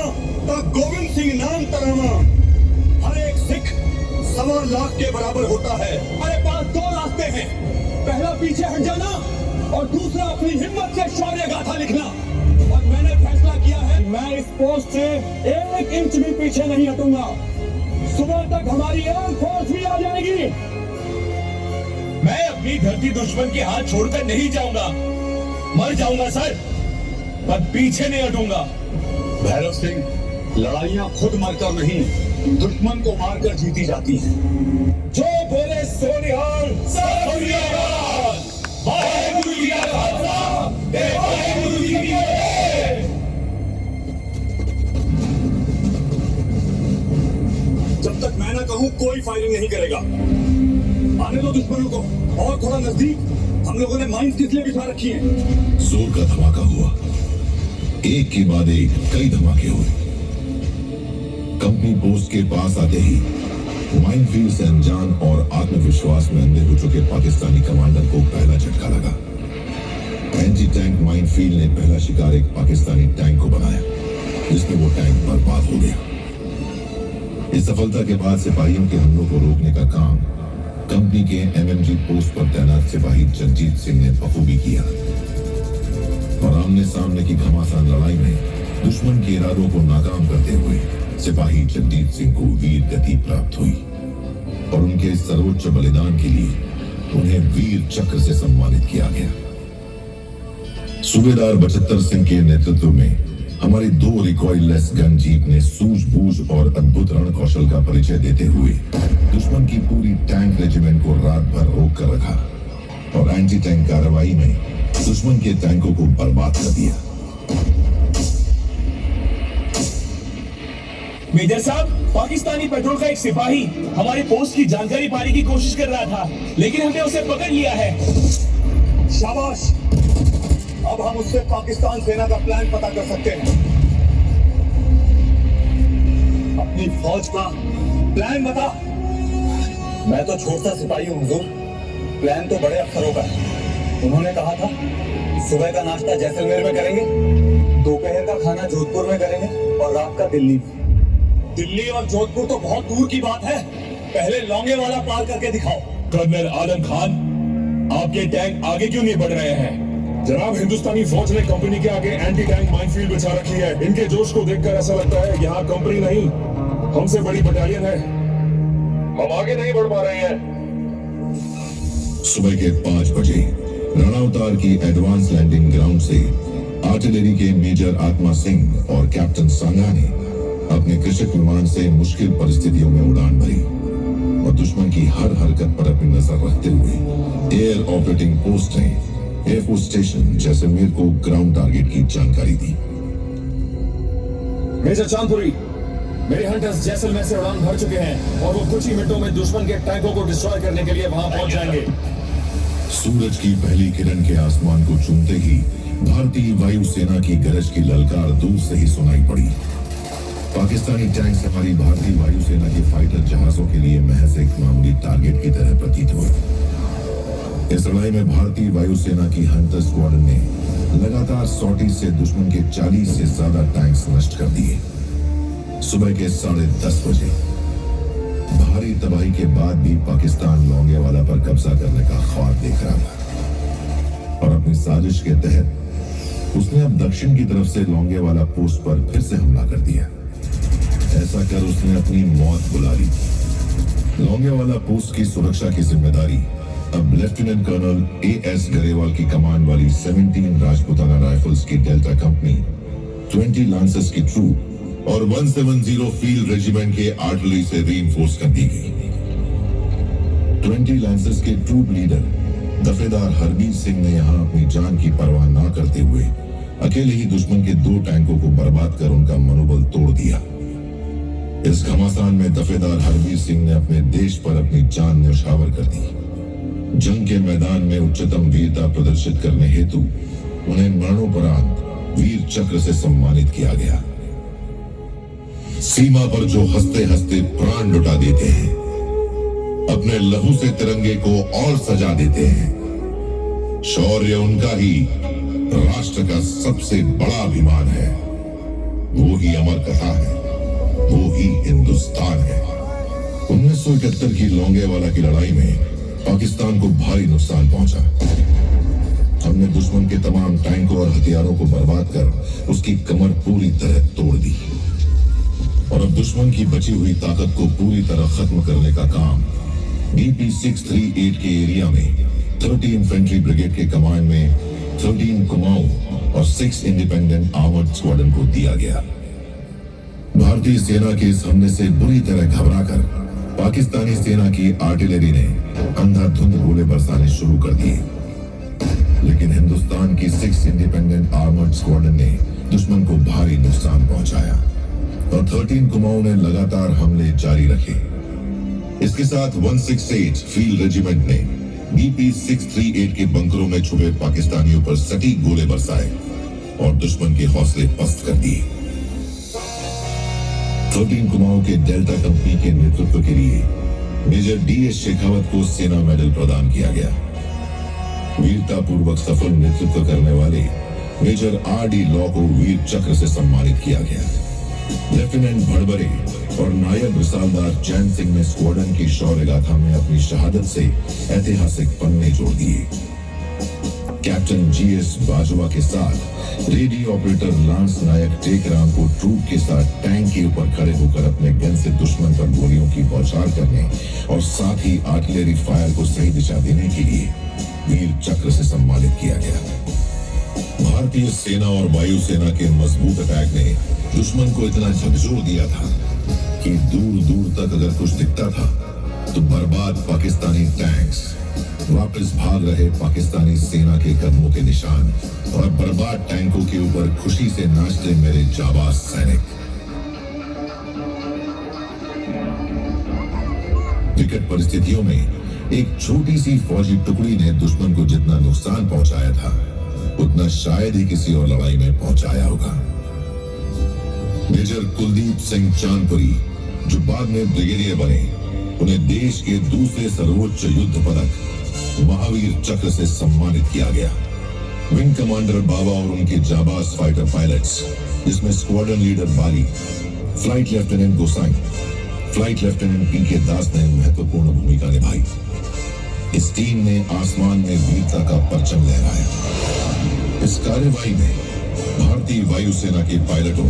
ता गोविंद सिंह नाम तरावा। हर एक सिख 1.25 लाख के बराबर होता है। हमारे पास 2 रास्ते हैं, पहला पीछे हट जाना और दूसरा अपनी हिम्मत से शौर्य गाथा लिखना। और मैंने फैसला किया है कि मैं इस पोस्ट से 1 इंच भी पीछे नहीं हटूंगा। सुबह तक हमारी एयर फोर्स भी आ जाएगी। मैं अपनी धरती दुश्मन के हाथ छोड़कर नहीं जाऊंगा। मर जाऊंगा सर, पर पीछे नहीं हटूंगा। भैरव सिंह, लड़ाइयां खुद मरकर नहीं, दुश्मन को मारकर जीती जाती हैं। जो बोले सोनिहाल, वाहेगुरु जी का खालसा, वाहेगुरु जी की फतेह। जब तक मैं ना कहूं कोई फायरिंग नहीं करेगा। आने दो दुश्मनों को और थोड़ा नजदीक। हम लोगों ने माइंस किस लिए बिछा रखी है? जोर का धमाका हुआ, एक के बाद एक कई धमाके हुए। कंपनी पोस्ट के पास आते ही माइनफील्ड से अनजान और आत्मविश्वास में अंधे हो चुके पाकिस्तानी कमांडर को पहला झटका लगा। एंटी टैंक माइनफील्ड ने पहला शिकार एक पाकिस्तानी टैंक को बनाया, जिसमें वो टैंक बर्बाद हो गया। इस सफलता के बाद सिपाहियों के हमलों को रोकने का काम कंपनी के एमएमजी पोस्ट पर तैनात सिपाही जगजीत सिंह ने बखूबी किया और आमने सामने की घमासान लड़ाई में दुश्मन के इरादों को नाकाम करते हुए सिपाही जगजीत सिंह को वीर गति प्राप्त हुई और उनके इस सर्वोच्च बलिदान के लिए उन्हें वीर चक्र से सम्मानित किया गया। सूबेदार बचत्तर सिंह के नेतृत्व में हमारी 2 रिकॉइललेस गन जीप ने सूझबूझ और अद्भुत रण कौशल का परिचय देते हुए दुश्मन की पूरी टैंक रेजिमेंट को रात भर रोक कर रखा और एंटी टैंक कार्रवाई में दुश्मन के टैंकों को बर्बाद कर दिया। मेजर साहब, पाकिस्तानी पेट्रोल का एक सिपाही हमारे पोस्ट की जानकारी पाने की कोशिश कर रहा था, लेकिन हमने उसे पकड़ लिया है। शाबाश, अब हम उससे पाकिस्तान सेना का प्लान पता कर सकते हैं। अपनी फौज का प्लान बता। मैं तो छोटा सिपाही हूँ हुजूर, प्लान तो बड़े अफसरों का है। उन्होंने कहा था सुबह का नाश्ता जैसलमेर में करेंगे, दोपहर का खाना जोधपुर में करेंगे और रात का दिल्ली में। दिल्ली और जोधपुर तो बहुत दूर की बात है, पहले लौंगे वाला पार करके दिखाओ। कर्नल आलम खान, आपके टैंक आगे क्यों नहीं बढ़ रहे हैं? जनाब, हिंदुस्तानी फौज ने कंपनी के आगे एंटी टैंक माइनफील्ड बिछा रखी है। इनके जोश को देखकर ऐसा लगता है यहाँ कंपनी नहीं, हमसे बड़ी बटालियन है। हम आगे नहीं बढ़ पा रहे हैं। सुबह के 5 बजे रणअवतार की एडवांस लैंडिंग ग्राउंड से आर्टिलरी के मेजर आत्मा सिंह और कैप्टन सांगा ने अपने कृषक विमान से मुश्किल परिस्थितियों में उड़ान भरी और दुश्मन की हर हरकत पर अपनी नजर रखते हुए एयर ऑपरेटिंग पोस्ट ने एयरफोर्स स्टेशन जैसलमेर को ग्राउंड टारगेट की जानकारी दी। मेजर चांदपुरी, मेरे हंटर्स जैसलमेर से उड़ान भर चुके हैं और वो कुछ ही मिनटों में दुश्मन के टैंकों को डिस्ट्रॉय करने के लिए वहां पहुंच जाएंगे। सूरज की पहली किरण के आसमान को चूमते ही भारतीय वायुसेना की गरज की ललकार दूर से ही सुनाई पड़ी। पाकिस्तानी टैंक हमारी भारतीय वायुसेना के फाइटर जहाजों के लिए महज एक मामूली टारगेट की तरह प्रतीत हुए। इस लड़ाई में भारतीय वायुसेना की हंटर स्क्वाड्रन ने लगातार सॉर्टी से दुश्मन के 40 से ज्यादा टैंक्स नष्ट कर दिए। सुबह के 10:30 बजे भारी तबाही के बाद भी पाकिस्तान लौंगेवाला पर कब्जा करने का ख्वाब देख रहा था और अपनी साजिश के तहत उसने अब दक्षिण की तरफ से लौंगेवाला पोस्ट पर फिर से हमला कर दिया। ऐसा कर उसने अपनी मौत बुला ली। लौंगेवाला पोस्ट की सुरक्षा की जिम्मेदारी अब लेफ्टिनेंट कर्नल A.S. गरेवाल की कमांड वाली 17 राजपुताना राइफल्स की डेल्टा कंपनी, 20 लांसर्स की ट्रूप और 170 फील्ड रेजिमेंट के आर्टिलरी से रीइंफोर्स कर दी गई। 20 लांसर्स के ट्रूप लीडर दफेदार हरबीर सिंह ने यहां अपनी जान की परवाह न करते हुए अकेले ही दुश्मन के 2 टैंकों को बर्बाद कर उनका मनोबल तोड़ दिया। इस घमासान में दफेदार हरबीर सिंह ने अपने देश पर अपनी जान न्यौछावर कर दी। जंग के मैदान में उच्चतम वीरता प्रदर्शित करने हेतु उन्हें मरणोपरांत वीर चक्र से सम्मानित किया गया। सीमा पर जो हंसते हंसते प्राण लुटा देते हैं, अपने लहू से तिरंगे को और सजा देते हैं, शौर्य उनका ही, राष्ट्र का सबसे बड़ा अभिमान है, वो ही अमर कथा है, वो ही हिंदुस्तान है। 1971 की लोंगेवाला की लड़ाई में पाकिस्तान को भारी नुकसान पहुंचा। हमने दुश्मन के तमाम टैंकों और हथियारों को बर्बाद कर उसकी कमर पूरी तरह तोड़ दी और अब दुश्मन की बची हुई ताकत को पूरी तरह खत्म करने का काम BP 638 के एरिया में 30 इन्फेंट्री ब्रिगेड के कमांड में 13 कुमाऊं और 6 इंडिपेंडेंट आर्मर्ड स्क्वाड्रन को दिया गया। भारतीय सेना के इस हमले से बुरी तरह घबराकर पाकिस्तानी सेना की आर्टिलरी ने अंधाधुंध गोले बरसाने शुरू कर दिए, लेकिन हिंदुस्तान की 6 इंडिपेंडेंट आर्मर्ड स्क्वाड्रन ने दुश्मन को भारी नुकसान पहुंचाया और 13 कुमाऊं ने लगातार हमले जारी रखे। इसके साथ 168 फील्ड रेजिमेंट ने BP 638 के बंकरों में छुपे पाकिस्तानियों पर सटीक गोले बरसाए और दुश्मन के हौसले पस्त कर दिए। 13 कुमाऊं के डेल्टा कंपनी के नेतृत्व के लिए मेजर DS शेखावत को सेना मेडल प्रदान किया गया। वीरता पूर्वक सफल नेतृत्व करने वाले मेजर RD लॉ को वीर चक्र से सम्मानित किया गया। लेफ्टिनेंट भड़बरे और नायब मिसालदार चैन सिंह ने स्क्वाड्रन की शौर्य गाथा में अपनी शहादत से ऐतिहासिक पन्ने जोड़ दिए। कैप्टन GS बाजवा के साथ रेडियो ऑपरेटर लांस नायक टेकराम को ट्रूप के साथ टैंक के ऊपर खड़े होकर अपने गन से दुश्मन पर गोलियों की बौछार करने और साथ ही आर्टिलरी फायर को सही दिशा देने के लिए वीर चक्र से सम्मानित किया गया। भारतीय सेना और वायुसेना के मजबूत अटैक ने दुश्मन को इतना झकझोर दिया था कि दूर दूर तक अगर कुछ दिखता था तो बर्बाद पाकिस्तानी टैंक्स, वापस भाग रहे पाकिस्तानी सेना के कदमों के निशान और बर्बाद टैंकों के ऊपर खुशी से नाचते मेरे जाबाज सैनिक। विकट परिस्थितियों में एक छोटी सी फौजी टुकड़ी ने दुश्मन को जितना नुकसान पहुंचाया था उतना शायद ही किसी और लड़ाई में पहुंचाया होगा। मेजर कुलदीप सिंह चांदपुरी, जो बाद में ब्रिगेडियर बने, उन्हें देश के दूसरे सर्वोच्च युद्ध पदक महावीर चक्र से सम्मानित किया गया। विंग कमांडर बाबा और उनके जाबाज फाइटर पायलट्स, जिसमें स्क्वाड्रन लीडर बाली, फ्लाइट लेफ्टिनेंट गोसाई, फ्लाइट लेफ्टिनेंट PK दास ने महत्वपूर्ण भूमिका निभाई। इस टीम ने आसमान में वीरता का परचम लहराया। इस कार्यवाही में भारतीय वायुसेना के पायलटों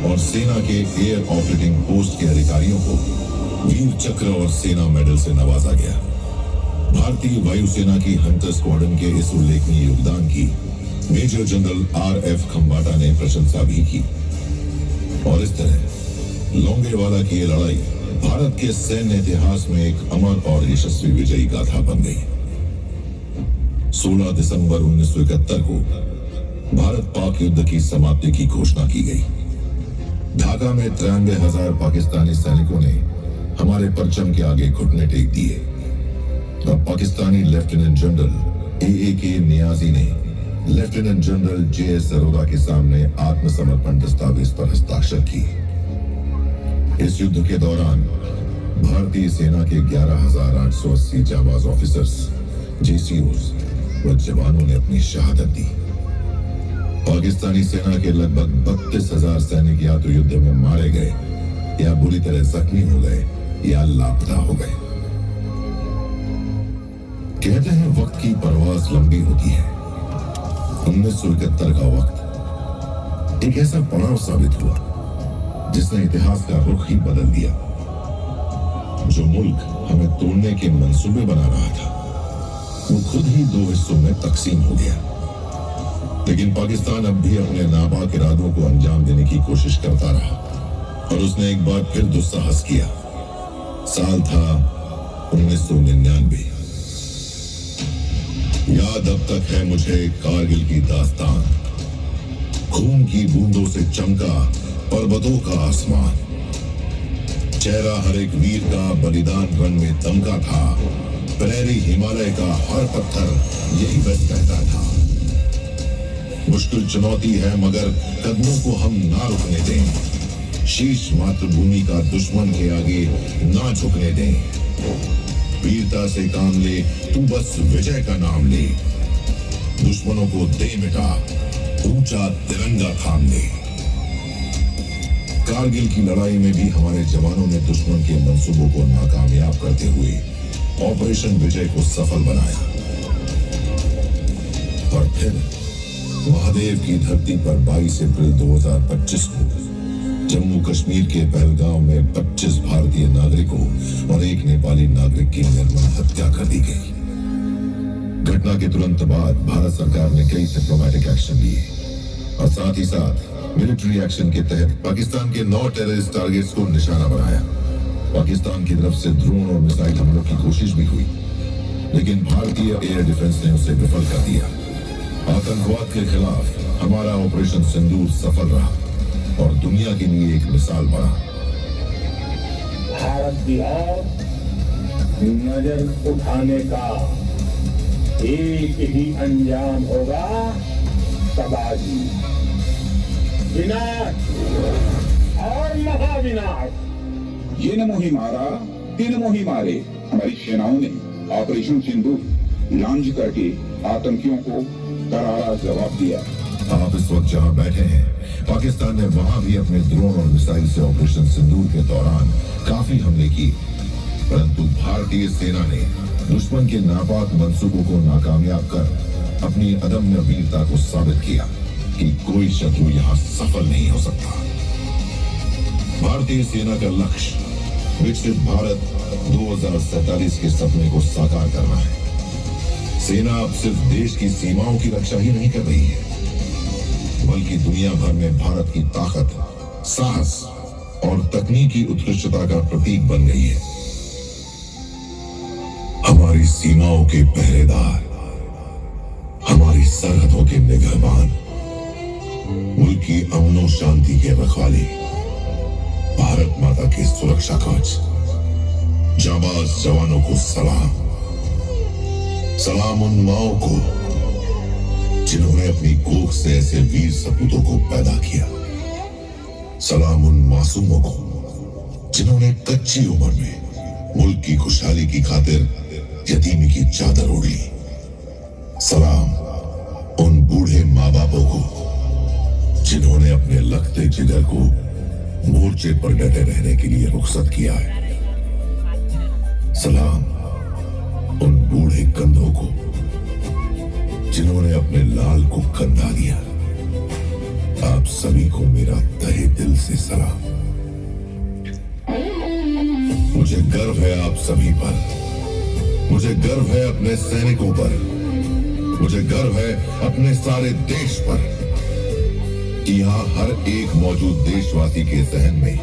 और सेना के एयर ऑपरेटिंग पोस्ट के अधिकारियों को वीर चक्र और सेना मेडल से नवाजा गया। भारतीय वायुसेना की हंटर स्क्वाड्रन के इस उल्लेखनीय योगदान की मेजर जनरल RF खंबाटा ने प्रशंसा भी की और इस तरह लोंगेवाला की ये लड़ाई भारत के सैन्य इतिहास में एक अमर और यशस्वी विजयी गाथा बन गई। 16 दिसंबर 1971 को भारत पाक युद्ध की समाप्ति की घोषणा की गई। ढाका में 93,000 पाकिस्तानी सैनिकों ने हमारे परचम के आगे घुटने टेक दिए। अब Pakistani lieutenant general AAK Niazi ने लेफ्टिनेंट जनरल JS अरोरा के सामने आत्मसमर्पण दस्तावेज पर हस्ताक्षर की। इस युद्ध के दौरान भारतीय सेना के 11,880 जाबाज ऑफिसर्स, JCOs व जवानों ने अपनी शहादत दी। पाकिस्तानी सेना के लगभग 32,000 सैनिक या तो युद्ध में मारे गए या बुरी तरह जख्मी हो गए या लापता हो गए। कहते हैं वक्त की परवास लंबी होती है। 1971 का वक्त एक ऐसा पड़ाव साबित हुआ जिसने इतिहास का रुख ही बदल दिया। जो मुल्क हमें तोड़ने के मंसूबे बना रहा था वो खुद ही 2 हिस्सों में तकसीम हो गया। लेकिन पाकिस्तान अब भी अपने नापाक इरादों को अंजाम देने की कोशिश करता रहा और उसने एक बार फिर दुस्साहस किया। साल था 1999। याद अब तक है मुझे कारगिल की दास्तान। खून की बूंदों से चमका पर्वतों का आसमान। चेहरा हर एक वीर का बलिदान रंग में दमका था। प्रेरी हिमालय का हर पत्थर यही बस कहता था। मुश्किल चुनौती है मगर कदमों को हम ना रुकने दें। शीश मातृभूमि का दुश्मन के आगे ना झुकने दें। वीरता से काम ले, तू बस विजय का नाम ले। दुश्मनों को दे मिटा, ऊंचा तिरंगा थाम ले। कारगिल की लड़ाई में भी हमारे जवानों ने दुश्मन के मंसूबों को नाकामयाब करते हुए ऑपरेशन विजय को सफल बनाया। और फिर महादेव की धरती पर 22 अप्रैल 2025 को जम्मू कश्मीर के पहलगांव में 25 भारतीय नागरिकों और एक नेपाली नागरिक की निर्मम हत्या कर दी गई। घटना के तुरंत बाद भारत सरकार ने कई डिप्लोमेटिक एक्शन लिए और साथ ही साथ मिलिट्री एक्शन के तहत पाकिस्तान के 9 टेररिस्ट टारगेट्स को निशाना बनाया। पाकिस्तान की तरफ से ड्रोन और मिसाइल हमलों की कोशिश भी हुई, लेकिन भारतीय एयर डिफेंस ने उसे विफल कर दिया। आतंकवाद के खिलाफ हमारा ऑपरेशन सिंदूर सफल रहा और दुनिया के लिए एक मिसाल बना। भारत की ओर नजर उठाने का एक ही अंजाम होगा, तबाही, विनाश और महाविनाश। ये न मुहिम मारा, दिन मुहिम मारे। हमारी सेनाओं ने ऑपरेशन सिंदूर लॉन्च करके आतंकियों को करारा जवाब दिया। आप इस वक्त जहां बैठे हैं, पाकिस्तान ने वहां भी अपने ड्रोन और मिसाइल से ऑपरेशन सिंदूर के दौरान काफी हमले किए, परंतु भारतीय सेना ने दुश्मन के नापाक मंसूबों को नाकामयाब कर अपनी अदम्य वीरता को साबित किया कि कोई शत्रु यहां सफल नहीं हो सकता। भारतीय सेना का लक्ष्य विकसित भारत 2047 के सपने को साकार करना है। सेना अब सिर्फ देश की सीमाओं की रक्षा ही नहीं कर रही है, बल्कि दुनिया भर में भारत की ताकत, साहस और तकनीकी उत्कृष्टता का प्रतीक बन गई है। हमारी सीमाओं के पहरेदार, हमारी सरहदों के निगहबान, मुल्क की अमनो शांति के रखवाले, भारत माता के सुरक्षा कवच, जाबाज जवानों को सलाम। सलाम उन माओं को जिन्होंने अपनी कोख से ऐसे वीर सपूतों को पैदा किया। सलाम उन मासूमों को जिन्होंने कच्ची उम्र में मुल्क की खुशहाली की खातिर यतीमी की चादर ओढ़ ली। सलाम उन बूढ़े माँ बापों को जिन्होंने अपने लगते जिगर को मोर्चे पर डटे रहने के लिए रुखसत किया है। सलाम उन बूढ़े कंधों को जिन्होंने अपने लाल को कंधा दिया। आप सभी को मेरा तहे दिल से सलाम। मुझे गर्व है आप सभी पर, मुझे गर्व है अपने सैनिकों पर, मुझे गर्व है अपने सारे देश पर कि यहाँ हर एक मौजूद देशवासी के जहन में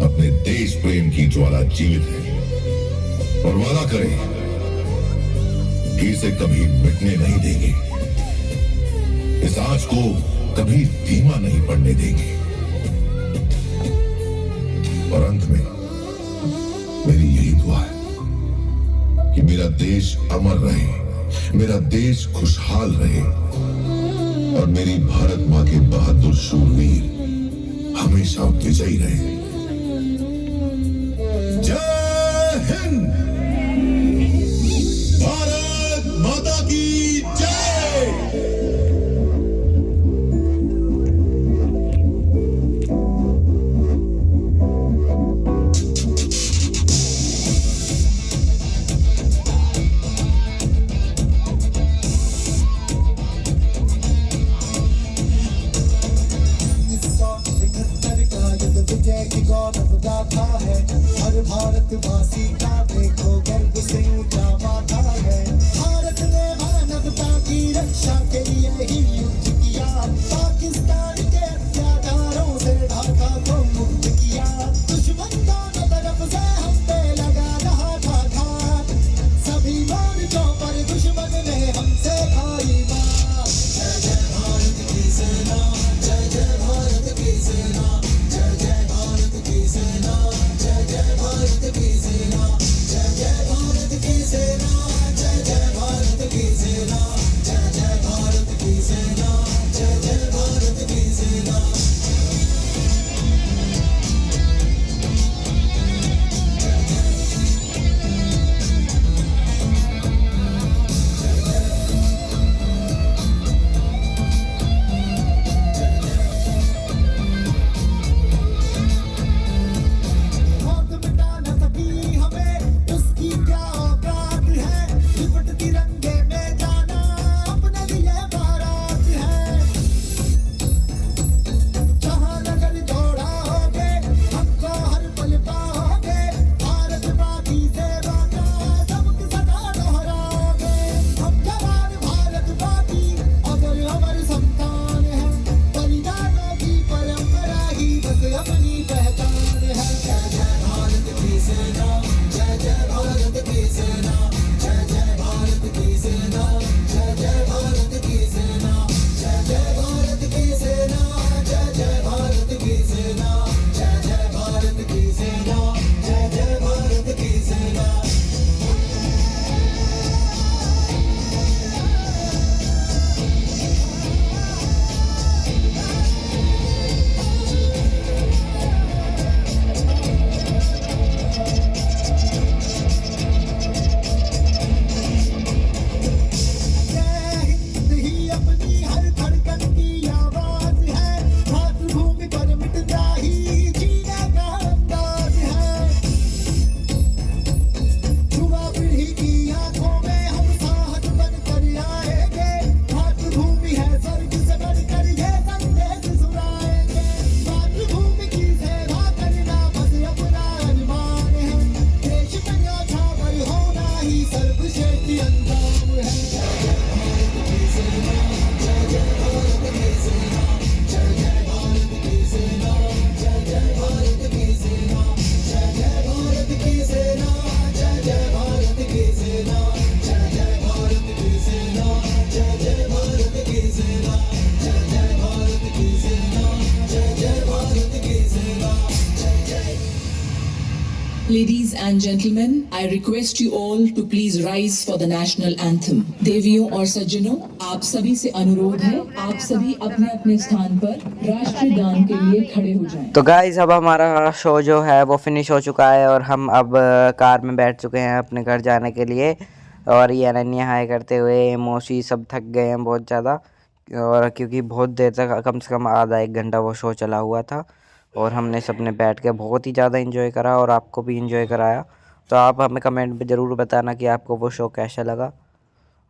अपने देश प्रेम की ज्वाला जीवित है। और वादा करें कि इसे कभी मिटने नहीं देंगे, इस आंच को कभी धीमा नहीं पड़ने देंगे। और अंत में मेरी यही दुआ है कि मेरा देश अमर रहे, मेरा देश खुशहाल रहे और मेरी भारत मां के बहादुर शूरवीर हमेशा विजयी रहे। जय हिंद, भारत माता की जय। भारतवासी का देखो गर्व से ऊंचा माथा है। भारत ने मानवता की रक्षा के लिए ही युद्ध किया, पाकिस्तान के अत्याचारों से ढाका को मुक्त किया। दुश्मन दोनों तरफ से हम पे लगा रहा था घात, सभी मोर्चों पर दुश्मन ने हमसे खाई मार। जय जय भारत की सेना, जय जय भारत की सेना, जय जय भारत की सेना, जय जय भारत की सेना, जय जय भारत की सेना, जय जय भारत की सेना, जय जय भारत की सेना। Ladies and gentlemen, I request you all to please rise for the national anthem. देवियों और सज्जनों, आप सभी से अनुरोध है, आप सभी अपने अपने स्थान पर राष्ट्रीय गान के लिए खड़े हो जाएं। तो गाइस अब हमारा शो जो है वो फिनिश हो चुका है और हम अब कार में बैठ चुके हैं अपने घर जाने के लिए। और ये अनन्या हाय करते हुए मौसी सब थक गए हैं बहुत ज़्यादा, और क्योंकि बहुत देर तक कम से कम आधा एक घंटा वो शो चला हुआ था और हमने सबने बैठ के बहुत ही ज़्यादा एंजॉय करा और आपको भी एंजॉय कराया। तो आप हमें कमेंट में ज़रूर बताना कि आपको वो शो कैसा लगा।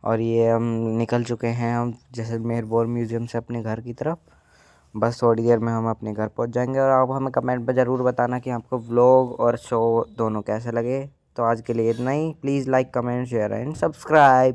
और ये हम निकल चुके हैं हम जैसलमेर वॉर म्यूज़ियम से अपने घर की तरफ। बस थोड़ी देर में हम अपने घर पहुंच जाएंगे और आप हमें कमेंट में ज़रूर बताना कि आपको व्लॉग और शो दोनों कैसे लगे। तो आज के लिए इतना ही। Please like, comment, share and subscribe.